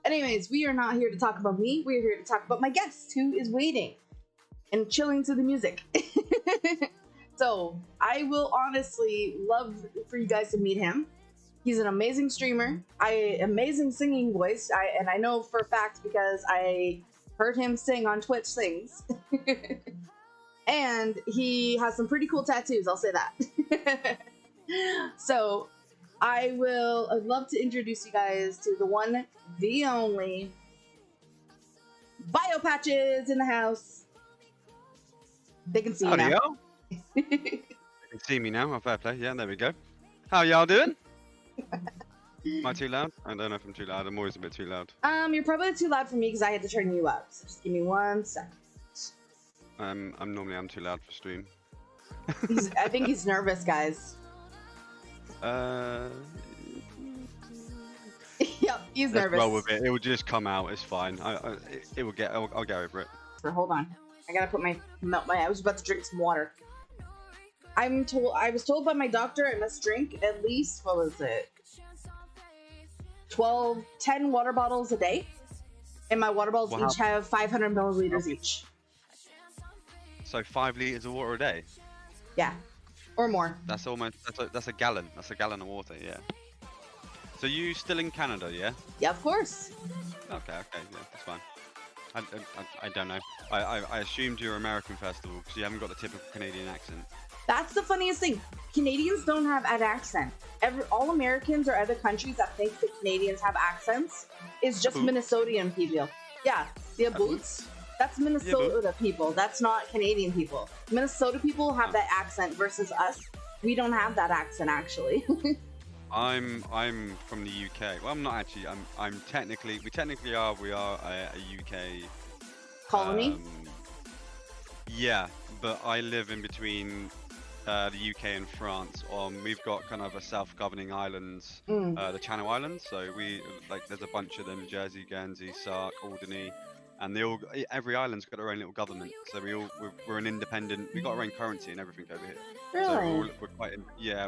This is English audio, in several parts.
Anyways, we are not here to talk about me. We're here to talk about my guest who is waiting and chilling to the music. So I will honestly love for you guys to meet him. He's an amazing streamer, amazing singing voice, and I know for a fact because I heard him sing on Twitch Sings. And he has some pretty cool tattoos, I'll say that. So I'd love to introduce you guys to the one, the only BioPatches in the house. They can see you now. You can see me now. Oh, fair play. Yeah, there we go. How y'all doing? Am I too loud? I don't know if I'm too loud. I'm always a bit too loud. You're probably too loud for me because I had to turn you up. So just give me 1 second. I'm too loud for stream. I think he's nervous, guys. Yep, he's nervous. Roll with it. It will just come out. It's fine. I'll go over it. So hold on. I gotta put I was about to drink some water. I was told by my doctor I must drink at least, what was it? 10 water bottles a day. And my water bottles each have 500 milliliters each. So 5 liters of water a day? Yeah. Or more. That's a gallon. That's a gallon of water, yeah. So you still in Canada, yeah? Yeah, of course. Okay, yeah, that's fine. I don't know. I assumed you're American first of all, because you haven't got the typical Canadian accent. That's the funniest thing. Canadians don't have an accent. All Americans or other countries that think that Canadians have accents is just Minnesotan people. Yeah, the boots. That's Minnesota people. That's not Canadian people. Minnesota people have that accent versus us. We don't have that accent actually. I'm from the UK. Well, I'm not actually. I'm technically. We are a UK colony. Yeah, but I live in between the UK and France. We've got kind of a self-governing islands, the Channel Islands. So there's a bunch of them: Jersey, Guernsey, Sark, Alderney. And every island's got their own little government, so we're an independent. We got our own currency and everything over here. Really? So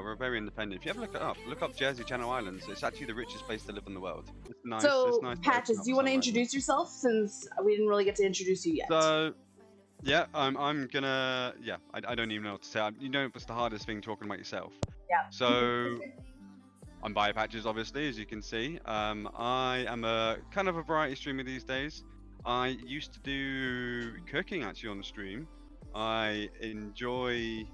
we're very independent. If you ever look up Jersey Channel Islands. It's actually the richest place to live in the world. It's nice. So, it's nice Patches, do you want to introduce yourself since we didn't really get to introduce you yet? So, yeah, I'm gonna. Yeah, I don't even know what to say. You know, it's the hardest thing talking about yourself. Yeah. So. I'm BioPatches, obviously, as you can see. I am a kind of a variety streamer these days. I used to do cooking actually on the stream. I enjoy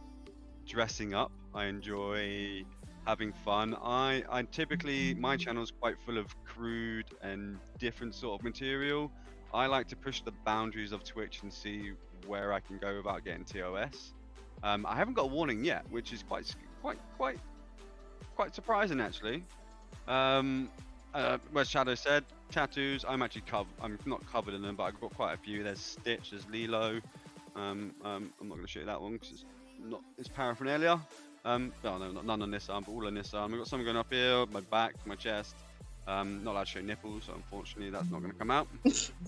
dressing up. I enjoy having fun. I typically, my channel is quite full of crude and different sort of material. I like to push the boundaries of Twitch and see where I can go without getting TOS. I haven't got a warning yet, which is quite surprising actually. Where Shadow said, tattoos. I'm actually I'm not covered in them, but I've got quite a few. There's Stitch, there's Lilo. I'm not going to show you that one because it's paraphernalia. No, none on this arm, but all on this arm. I've got some going up here, my back, my chest. Not allowed to show nipples, so unfortunately that's not going to come out.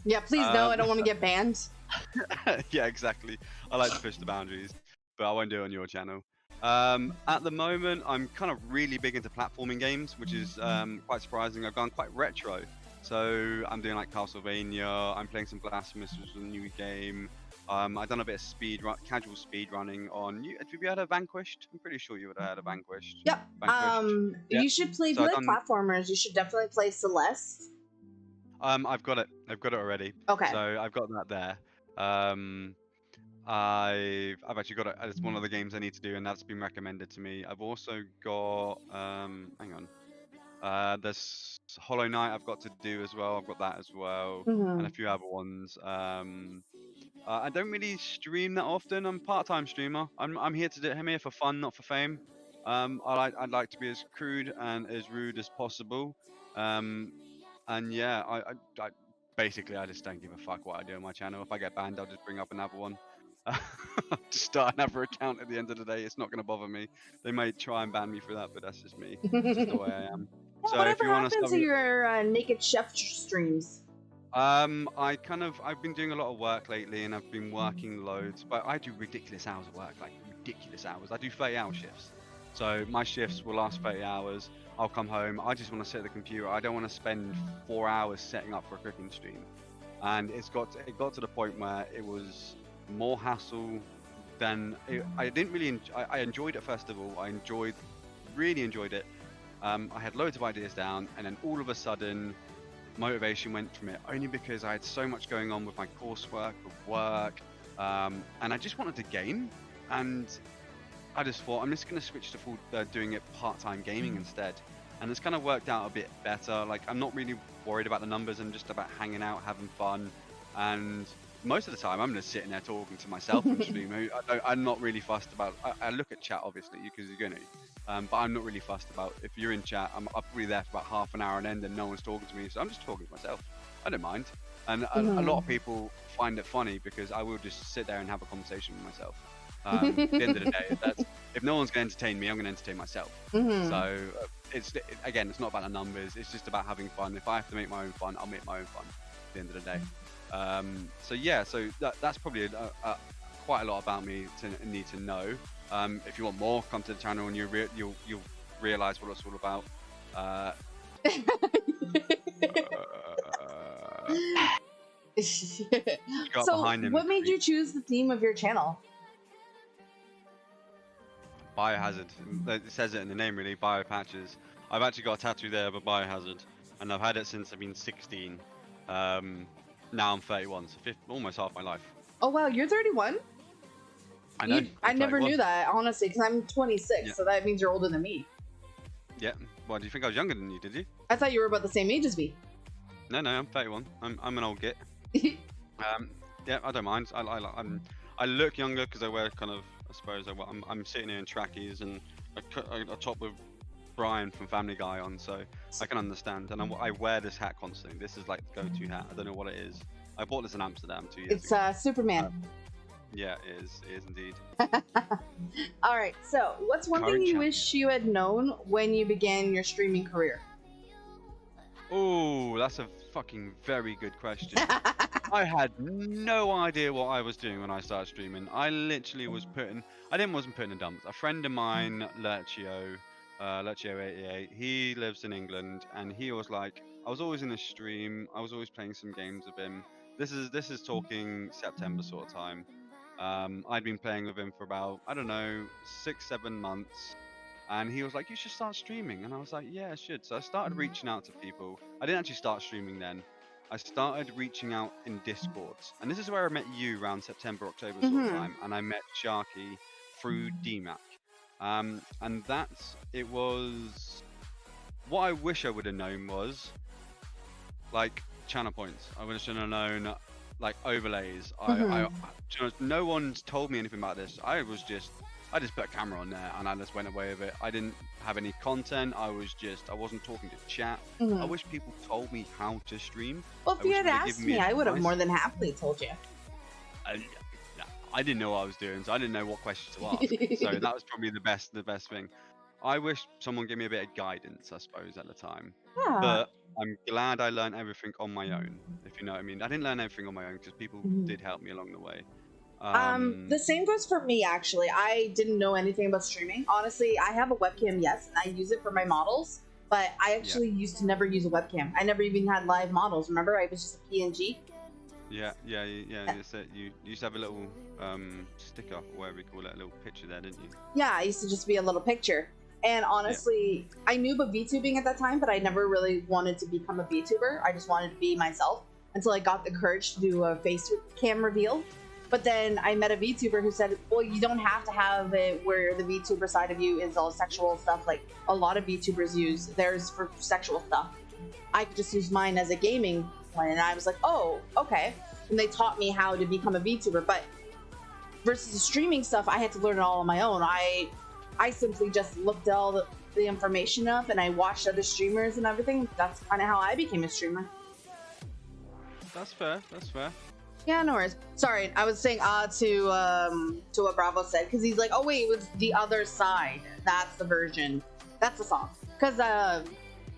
Yeah, please no, I don't want to get banned. Yeah, exactly. I like to push the boundaries, but I won't do it on your channel. At the moment, I'm kind of really big into platforming games, which is quite surprising. I've gone quite retro. So I'm doing like Castlevania, I'm playing some Blasphemous, which is a new game. I've done a bit of casual speed running on. Have you heard of Vanquished? I'm pretty sure you would have heard of Vanquished. Yep. Vanquished. You should play, if you like platformers, you should definitely play Celeste. I've got it already. Okay. So I've got that there. I've actually got it as one of the games I need to do, and that's been recommended to me. I've also got hang on. There's Hollow Knight I've got to do as well. I've got that as well, and a few other ones. I don't really stream that often. I'm a part-time streamer. I'm here for fun, not for fame. I'd like to be as crude and as rude as possible. And yeah, I basically I just don't give a fuck what I do on my channel. If I get banned, I'll just bring up another one. Just start another account at the end of the day. It's not going to bother me. They might try and ban me for that, but that's just me. It's just the way I am. Well, so whatever happened to your naked chef streams? I've been doing a lot of work lately, and I've been working loads. But I do ridiculous hours of work, like ridiculous hours. I do 30-hour shifts, so my shifts will last 30 hours. I'll come home. I just want to sit at the computer. I don't want to spend 4 hours setting up for a cooking stream. And it got to the point where it was more hassle than I didn't really. I enjoyed it first of all. I really enjoyed it. I had loads of ideas down, and then all of a sudden, motivation went from it. Only because I had so much going on with my coursework, with work, and I just wanted to game. And I just thought I'm just going to switch to full doing it part-time gaming instead. And it's kind of worked out a bit better. Like, I'm not really worried about the numbers and just about hanging out, having fun. And most of the time, I'm just sitting there talking to myself on stream. I'm not really fussed about. I look at chat obviously because you're going to, but I'm not really fussed about if you're in chat. I'm probably there for about half an hour and end, and no one's talking to me, so I'm just talking to myself. I don't mind. And a lot of people find it funny because I will just sit there and have a conversation with myself. At the end of the day, if no one's going to entertain me, I'm going to entertain myself. So it's not about the numbers. It's just about having fun. If I have to make my own fun, I'll make my own fun. At the end of the day. So that's probably quite a lot about me to need to know. If you want more, come to the channel and you'll realize what it's all about. So, what made you choose the theme of your channel? Biohazard. It says it in the name, really. BioPatches. I've actually got a tattoo there of a biohazard, and I've had it since I've been 16. Now I'm 31, so almost half my life. Oh wow, you're 31? I know. I never knew that, honestly, because I'm 26, so that means you're older than me. Yeah. Well, do you think I was younger than you? Did you? I thought you were about the same age as me. No, I'm 31. I'm an old git. Yeah, I don't mind. I look younger because I wear kind of. I suppose I'm sitting here in trackies and a top with Brian from Family Guy on, so I can understand. And I wear this hat constantly. This is like the go-to hat. I don't know what it is. I bought this in Amsterdam 2 years ago. It's Superman. Yeah, it is indeed. All right. So, what's one thing you wish you had known when you began your streaming career? Oh, that's a fucking very good question. I had no idea what I was doing when I started streaming. I literally wasn't putting in dumps. A friend of mine, Lerchio88, he lives in England, and he was like, I was always in a stream. I was always playing some games with him. This is talking September sort of time. I'd been playing with him for about, I don't know, 6-7 months. And he was like, you should start streaming. And I was like, yeah, I should. So I started reaching out to people. I didn't actually start streaming then. I started reaching out in Discords. And this is where I met you around September, October sort of time. And I met Sharky through DMAC. And it was... What I wish I would have known was, like, channel points. I wish I would have known, like, overlays. No one's told me anything about this. I just put a camera on there and I just went away with it. I didn't have any content. I wasn't talking to chat. I wish people told me how to stream. Well, if you had asked me, I would have more than happily told you. I didn't know what I was doing, so I didn't know what questions to ask. So that was probably the best thing. I wish someone gave me a bit of guidance, I suppose, at the time. Yeah. But I'm glad I learned everything on my own, if you know what I mean. I didn't learn everything on my own because people did help me along the way. The same goes for me, actually. I didn't know anything about streaming. Honestly, I have a webcam, yes, and I use it for my models, but I actually used to never use a webcam. I never even had live models, remember? I was just a PNG. Yeah. You used to have a little sticker, or whatever you call it, a little picture there, didn't you? Yeah, I used to just be a little picture. And honestly, I knew about VTubing at that time, but I never really wanted to become a VTuber. I just wanted to be myself until I got the courage to do a face cam reveal. But then I met a VTuber who said, well, you don't have to have it where the VTuber side of you is all sexual stuff like a lot of VTubers use theirs for sexual stuff. I could just use mine as a gaming one. And I was like, oh, okay. And they taught me how to become a VTuber. But versus the streaming stuff, I had to learn it all on my own. I simply just looked all the information up and I watched other streamers and everything. That's kind of how I became a streamer. That's fair. Yeah, no worries. Sorry, I was saying to what Bravo said, because he's like, oh wait, it was The Other Side. That's the version. That's the song. Because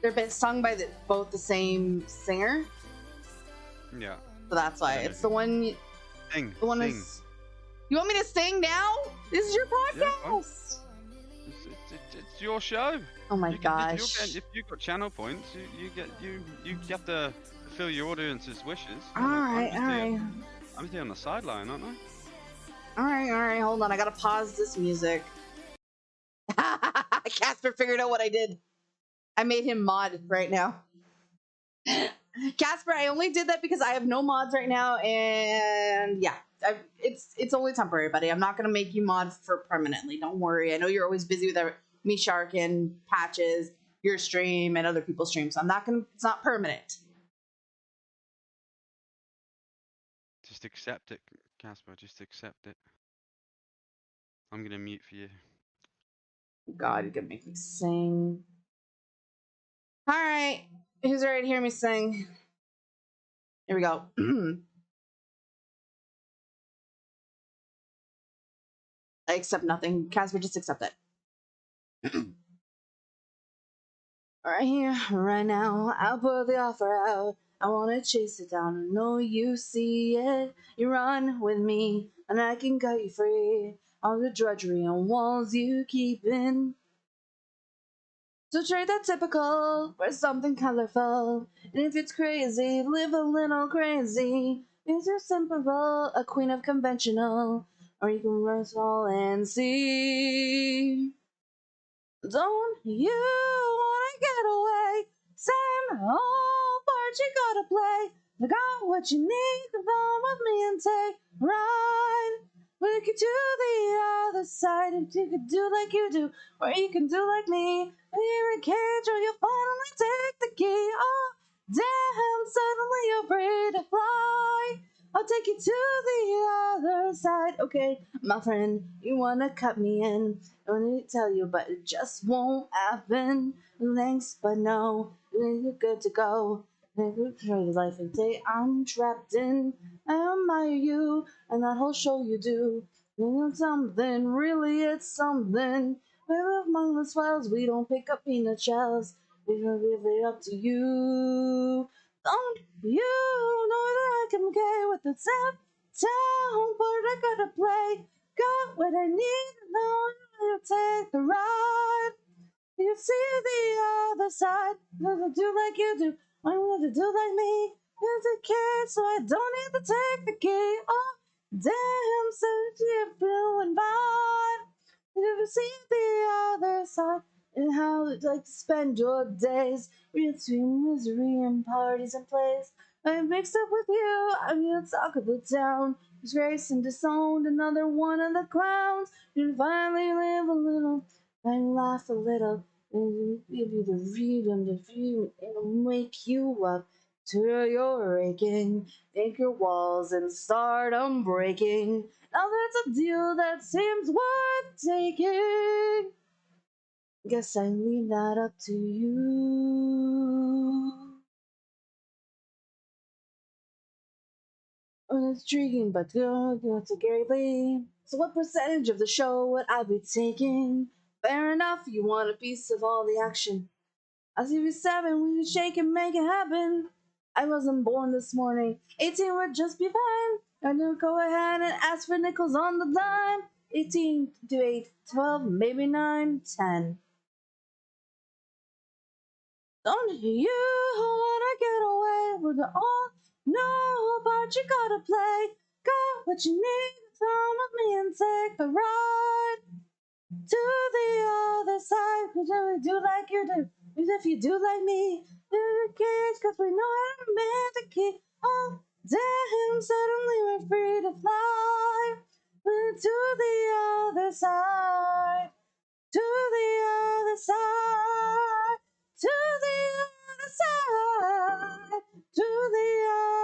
they're sung by both the same singer. Yeah. So that's why. It's the one... Sing. The one is... You want me to sing now? This is your Yeah, podcast. it's your show. Oh my You can, gosh. if you've got channel points, you have to fulfill your audience's wishes. All right, all right. I'm just here on the sideline, aren't I? All right. Hold on. I gotta pause this music. Casper figured out what I did. I made him mod right now. Casper, I only did that because I have no mods right now, and yeah, it's only temporary, buddy. I'm not gonna make you mod for permanently. Don't worry. I know you're always busy with me, Shark, and Patches, your stream, and other people's streams. So I'm not gonna. It's not permanent. Just accept it, Casper. Just accept it. I'm gonna mute for you. God, you're gonna make me sing. All right, who's ready to hear me sing? Here we go. I accept nothing. Casper, just accept it. Right here, right now, I'll put the offer out. I wanna chase it down. I know you see it. You run with me, and I can cut you free. All the drudgery and walls you keep in. So trade that typical for something colorful. And if it's crazy, live a little crazy. Is you simple, a queen of conventional, or you can rest all and see. Don't you wanna get away? Same old part you gotta play. I got what you need, come with me and take a ride. We could do the other side if you could do like you do, or you can do like me. You're a cage or you finally take the key. Oh, damn, suddenly you're free to fly. I'll take you to the other side. Okay, my friend, you wanna cut me in. I want to tell you, but it just won't happen. Thanks, but no, you're good to go. Try the life and day I'm trapped in. I admire you and that whole show you do. It's something, really, it's something. We live among the swells, we don't pick up peanut shells. We don't leave it up to you. Don't you know that I can play with the town part I gotta play? Got what I need, now you take the ride. You see the other side. I'm gonna do like you do. I'm gonna do like me. It's a kid, so I don't need to take the key. Oh, damn, so you're feeling fine. You see the other side and how you'd like to spend your days between misery and parties and plays. I mixed up with you. I'm the talk of the town. Disgraced and disowned, another one of the clowns. You finally live a little and laugh a little. And give you the freedom to feel and wake you up till you're aching. Take your walls and start breaking. Now that's a deal that seems worth taking. Guess I leave that up to you. Oh, it's intriguing, but good to Gary Lee. So what percentage of the show would I be taking? Fair enough, you want a piece of all the action. I'll give you 7, we can shake and make it happen. I wasn't born this morning. 18 would just be fine. I do go ahead and ask for nickels on the dime. 18 to 8, 12, maybe 9, 10. Don't you wanna get away with the all? No part you gotta play. Got what you need, come with me and take the ride to the other side. Cause we do like you do. If you do like me, you're a cage, cause we know how to make the key. Oh, damn, suddenly we're free to fly to the other side, to the other side, to the other side, to the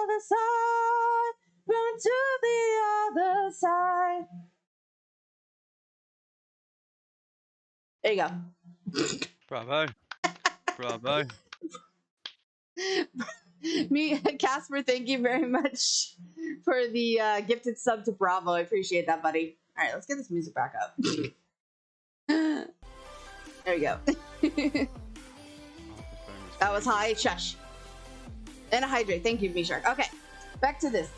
other side, run to the other side. There you go. Bravo. Bravo. Me, Casper, thank you very much for the gifted sub to Bravo. I appreciate that, buddy. All right, let's get this music back up. There we go. That was high. Shush. And a hydrate. Thank you, B-Shark. Okay, back to this.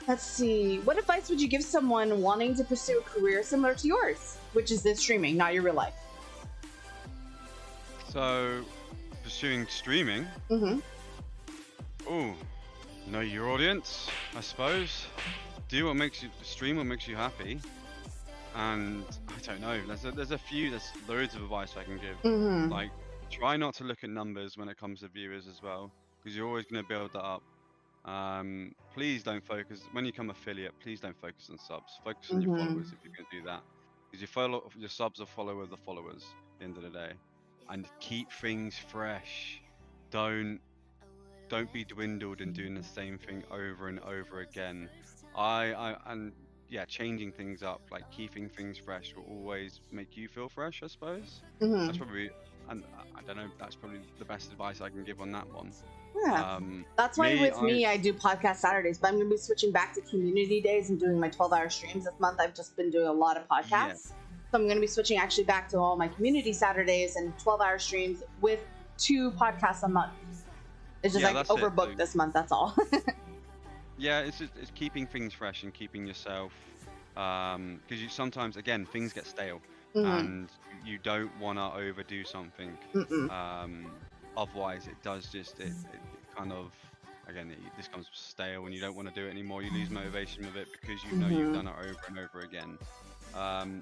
Let's see. What advice would you give someone wanting to pursue a career similar to yours, which is this streaming, not your real life? So, pursuing streaming. Mm-hmm. Oh, know your audience, I suppose. Do what makes you stream, what makes you happy. And I don't know. There's loads of advice I can give. Mm-hmm. Like, try not to look at numbers when it comes to viewers as well, because you're always going to build that up. Please don't focus when you become affiliate. Please don't focus on subs. Focus on your followers if you're going to do that, because your subs are follower the followers at the end of the day. And keep things fresh. Don't be dwindled and doing the same thing over and over again. Changing things up, like keeping things fresh, will always make you feel fresh, I suppose. Mm-hmm. That's probably, and I don't know, that's probably the best advice I can give on that one. Yeah. That's why I do podcast Saturdays, but I'm going to be switching back to community days and doing my 12-hour streams this month. I've just been doing a lot of podcasts. Yeah. So I'm going to be switching actually back to all my community Saturdays and 12-hour streams with 2 podcasts a month. It's just overbooked this month, that's all. Yeah, it's keeping things fresh and keeping yourself, because sometimes, again, things get stale. And you don't want to overdo something. Otherwise, it does it kind of, again, this becomes stale and you don't want to do it anymore. You lose motivation with it because you know you've done it over and over again.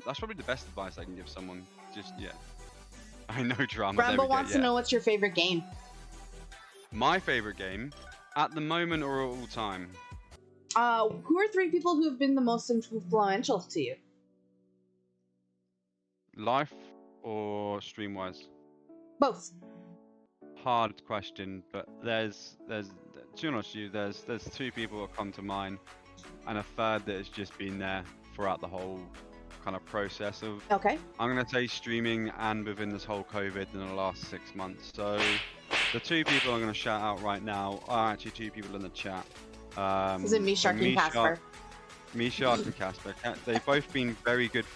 That's probably the best advice I can give someone. I know drama. Rambo wants to know what's your favorite game. My favorite game, at the moment or all time? Who are 3 people who have been the most influential to you? Life or stream-wise? Both. Hard question, but there's to be honest with you, there's 2 people that come to mind, and a third that has just been there throughout the whole kind of process of. Okay. I'm gonna say streaming and within this whole COVID in the last 6 months. So the 2 people I'm gonna shout out right now are actually 2 people in the chat. Is it Meshark and Casper? Meshark and Casper. They've both been very good.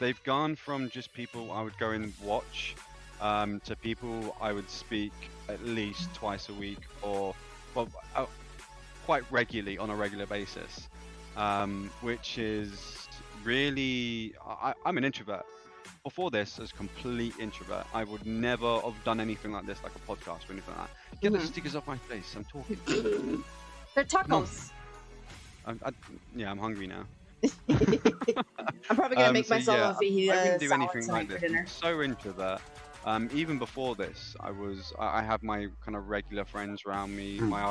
They've gone from just people I would go and watch, to people I would speak at least twice a week or quite regularly on a regular basis, which is really, I'm an introvert. Before this, as a complete introvert, I would never have done anything like this, like a podcast or anything like that. Get the stickers off my face, I'm talking. They're tacos. I'm hungry now. I'm probably gonna make myself a fajita I wouldn't do salad anything tonight like for this. dinner. I'm so introvert. Even before this, I have my kind of regular friends around me, my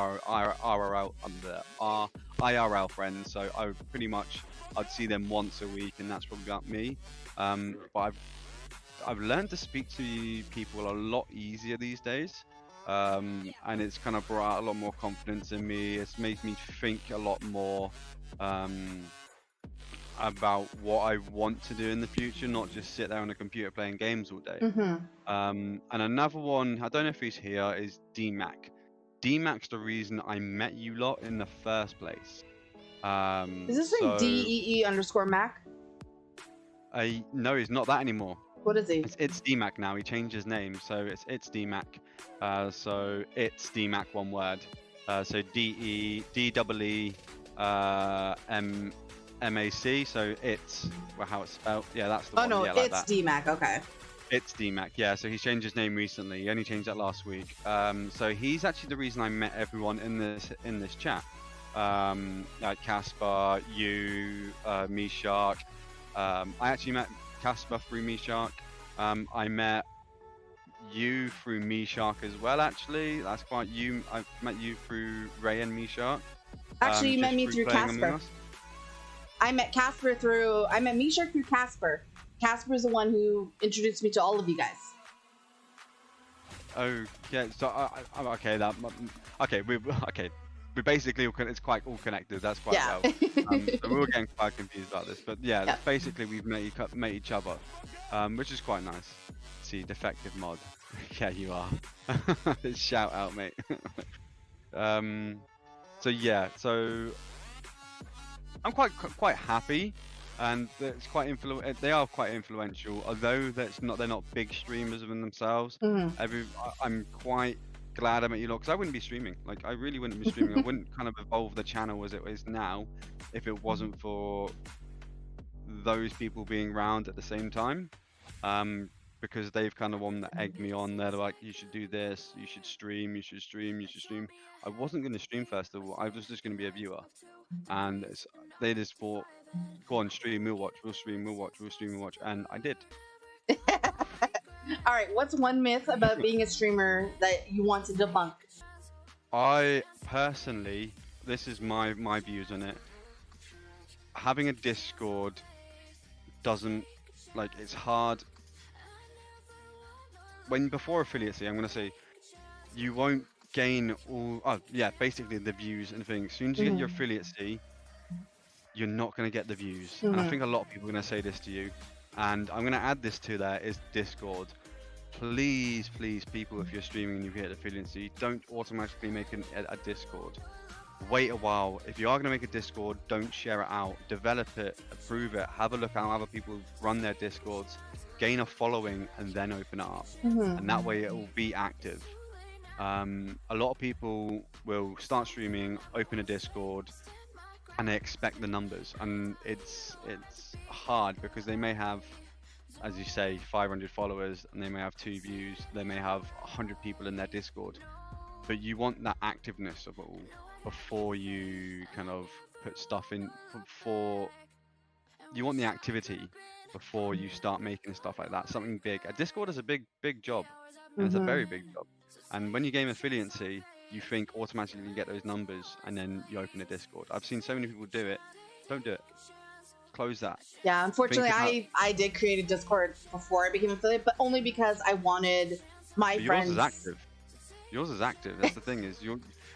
IRL friends. So I'd see them once a week, and that's probably about me. But I've learned to speak to people a lot easier these days, and it's kind of brought out a lot more confidence in me. It's made me think a lot more about what I want to do in the future, not just sit there on a computer playing games all day. And another one, I don't know if he's here, is DMAC. DMAC's the reason I met you lot in the first place. Is this like DEE_Mac? No, he's not that anymore. What is he? It's DMAC now. He changed his name, so it's DMAC. So it's DMAC, one word. So DEEMAC. So it's how it's spelled. Yeah, that's the one. Oh no, yeah, like it's that. DMAC. Okay. It's DMAC. Yeah, so he's changed his name recently. He only changed that last week. So he's actually the reason I met everyone in this chat. Like Casper, you, Meshark. I actually met Casper through Meshark. I met you through Meshark as well. Actually, that's quite you. I met you through Ray and Meshark. Actually, you met me through Casper. I met Meshark through Casper. Casper's the one who introduced me to all of you guys. Okay, so we basically it's quite all connected. That's quite well. So we were getting quite confused about this, but yeah. Basically we've met each other, which is quite nice. See, defective mod. Yeah, you are. Shout out, mate. So I'm quite happy, and it's they are quite influential, although they're not big streamers within themselves. I'm quite glad I met you lot because I wouldn't be streaming. Like, I really wouldn't be streaming. I wouldn't kind of evolve the channel as it is now if it wasn't for those people being around at the same time. Because they've kind of one that egged me on. They're like, you should do this, you should stream, you should stream, you should stream. I wasn't going to stream first of all. I was just going to be a viewer, and they just thought, go on, stream, we'll watch, we'll stream, we'll watch, we'll stream, we'll watch, and I did. All right, what's one myth about being a streamer that you want to debunk? I personally, this is my views on it. Having a Discord doesn't, like, it's hard. Before affiliacy, I'm gonna say you won't gain basically the views and things. As soon as you get your affiliacy, you're not gonna get the views. And I think a lot of people are gonna say this to you. And I'm gonna add this to there is Discord. Please, people, if you're streaming and you get affiliacy, don't automatically make a Discord. Wait a while. If you are gonna make a Discord, don't share it out. Develop it, approve it, have a look at how other people run their Discords. Gain a following and then open it up, and that way it will be active. A lot of people will start streaming, open a Discord, and they expect the numbers, and it's hard because they may have, as you say, 500 followers, and they may have 2 views, they may have 100 people in their Discord, but you want that activeness of it all before you kind of put stuff in. You want the activity before you start making stuff like that, something big. A Discord is a big job, and it's a very big job. And when you gain affiliacy, you think automatically you get those numbers, and then you open a Discord. I've seen so many people do it. Don't do it. Close that. Yeah, unfortunately, I did create a Discord before I became affiliate, but only because I wanted my friends. Yours is active. Yours is active. That's the thing is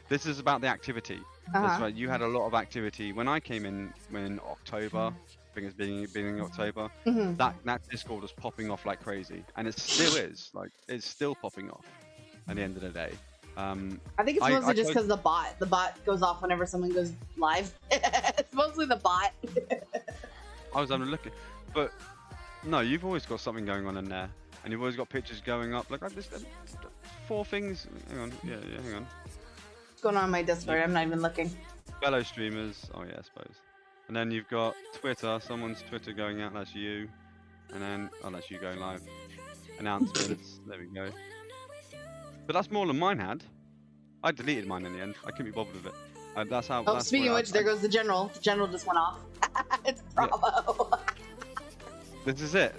this is about the activity. That's right. You had a lot of activity when I came in October. I think it's beginning of October. That Discord was popping off like crazy, and it still is. Like, it's still popping off at the end of the day. I think it's mostly just because the bot goes off whenever someone goes live. It's mostly the bot. I was looking, but no, you've always got something going on in there, and you've always got pictures going up. Like, I've just 4 things. Hang on, yeah, hang on. What's going on my Discord? I'm not even looking. Fellow streamers. Oh yeah, I suppose. And then you've got Twitter, someone's Twitter going out, that's you. And then, that's you going live. Announcements, there we go. But that's more than mine had. I deleted mine in the end. I couldn't be bothered with it. That's how. Oh, speaking of which, there goes the general. The general just went off. It's Bravo. Yeah. This is it.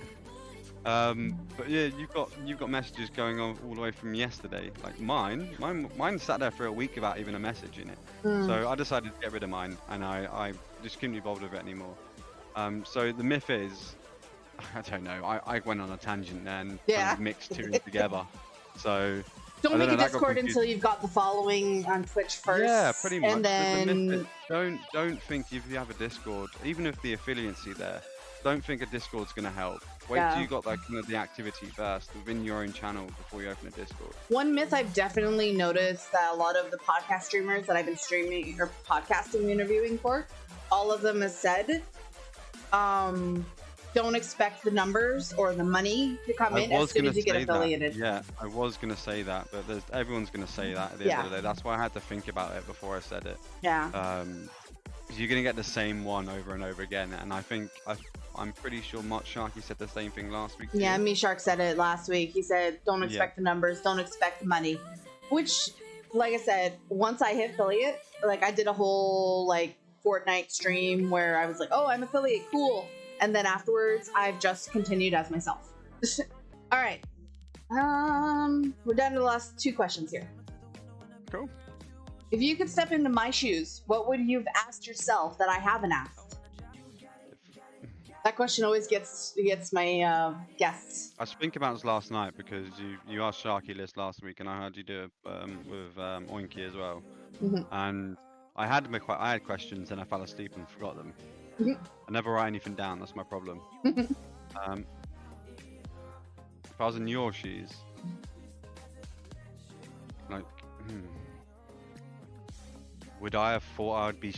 But yeah, you've got messages going on all the way from yesterday. Like mine sat there for a week without even a message in it. So I decided to get rid of mine, and I just couldn't be bothered with it anymore. So the myth is, I don't know. I went on a tangent then. Kind of mixed 2 together. So don't make a Discord until you've got the following on Twitch first. Yeah, pretty much. And then don't think if you have a Discord, even if the affiliacy there, don't think a Discord's gonna help. Wait till you got the activity first within your own channel before you open a Discord. One myth I've definitely noticed that a lot of the podcast streamers that I've been streaming or podcasting, interviewing for, all of them have said, don't expect the numbers or the money to come in as soon as you get affiliated. Yeah, I was gonna say that, but everyone's gonna say that at the end of the day. That's why I had to think about it before I said it. Yeah. You're gonna get the same one over and over again, and I think I'm pretty sure Mark Sharkey said the same thing last week. Yeah, Me Shark said it last week. He said, "Don't expect the numbers, don't expect the money," which, like I said, once I hit affiliate, like I did a whole Fortnite stream where I was like, "Oh, I'm affiliate, cool," and then afterwards, I've just continued as myself. All right, we're down to the last 2 questions here. Cool. If you could step into my shoes, what would you have asked yourself that I haven't asked? That question always gets my guests. I was thinking about this last night because you asked Sharky List last week, and I heard you do it with Oinky as well. And I had questions, and I fell asleep and forgot them. I never write anything down. That's my problem. If I was in your shoes, would I have thought I would be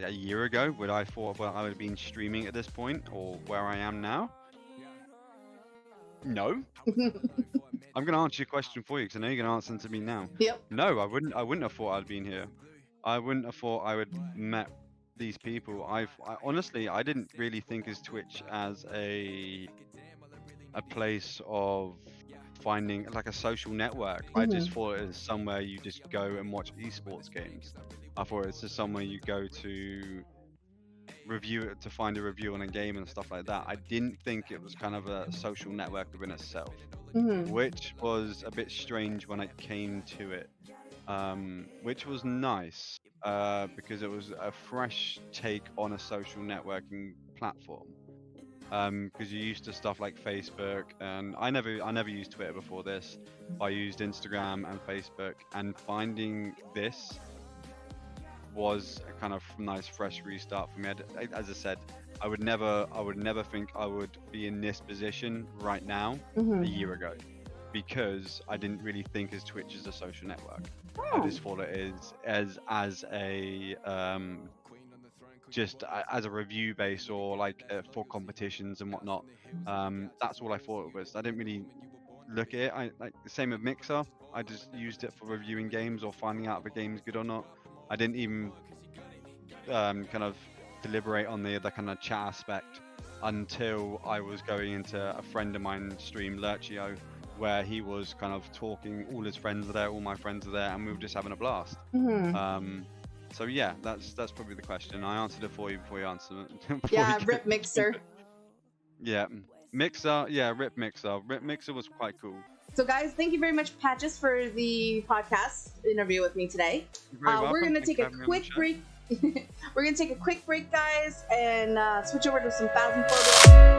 a year ago? Would I have thought I would have been streaming at this point, or where I am now? No. I'm gonna answer your question for you because I know you're gonna answer them to me now. Yep. No, I wouldn't. I wouldn't have thought I'd been here. I wouldn't have thought I would met these people. I honestly, I didn't really think as Twitch as a place of finding like a social network. I just thought it was somewhere you just go and watch esports games. I thought it's just somewhere you go to review it, to find a review on a game and stuff like that. I didn't think it was kind of a social network within itself, which was a bit strange when it came to it, which was nice because it was a fresh take on a social networking platform. Because you're used to stuff like Facebook, and I never used Twitter before this. I used Instagram and Facebook, and finding this was a kind of nice fresh restart for me. As I said, I would never think I would be in this position right now a year ago, because I didn't really think as Twitch as a social network. I just thought it is as a just as a review base, or like for competitions and whatnot. That's all I thought it was. I didn't really look at it. I like the same with Mixer. I just used it for reviewing games or finding out if a game's good or not. I didn't even kind of deliberate on the kind of chat aspect until I was going into a friend of mine's stream, Lurchio, where he was kind of talking. All his friends are there, all my friends are there, and we were just having a blast. So yeah, that's probably the question. I answered it for you before you answered it. Yeah, rip Mixer. Yeah, Mixer. Yeah, rip Mixer. Rip Mixer was quite cool. So guys, thank you very much, Patches, for the podcast interview with me today. We're gonna take a quick break. We're gonna take a quick break, guys, and switch over to some Phasmophobia.